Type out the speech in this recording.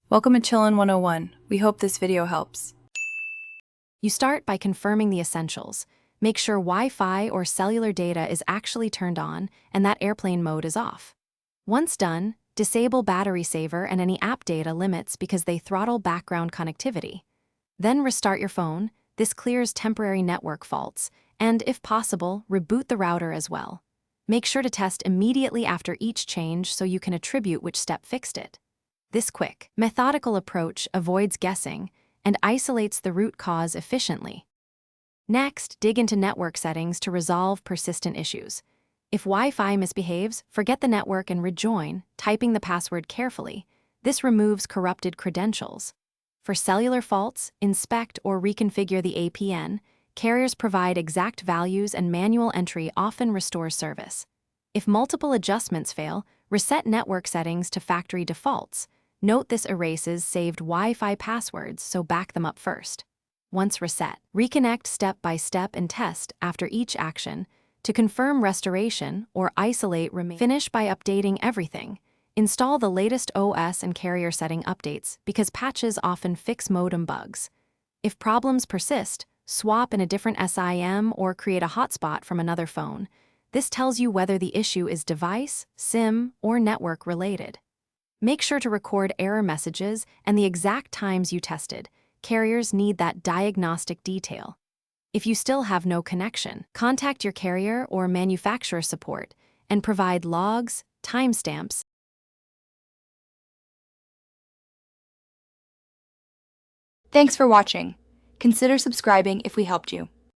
Welcome to Chillin' 101. We hope this video helps. You start by confirming the essentials. Make sure Wi-Fi or cellular data is actually turned on and that airplane mode is off. Once done, disable battery saver and any app data limits because they throttle background connectivity. Then restart your phone. This clears temporary network faults, and if possible, reboot the router as well. Make sure to test immediately after each change so you can attribute which step fixed it. This quick, methodical approach avoids guessing and isolates the root cause efficiently. Next, dig into network settings to resolve persistent issues. If Wi-Fi misbehaves, forget the network and rejoin, typing the password carefully. This removes corrupted credentials. For cellular faults, inspect or reconfigure the APN. Carriers provide exact values and manual entry often restores service. If multiple adjustments fail, reset network settings to factory defaults. Note this erases saved Wi-Fi passwords, so back them up first. Once reset, reconnect step by step and test after each action to confirm restoration or isolate remain. Finish by updating everything. Install the latest OS and carrier setting updates because patches often fix modem bugs. If problems persist, swap in a different SIM or create a hotspot from another phone. This tells you whether the issue is device, SIM, or network related. Make sure to record error messages and the exact times you tested. Carriers need that diagnostic detail. If you still have no connection, contact your carrier or manufacturer support and provide logs, timestamps. Thanks for watching. Consider subscribing if we helped you.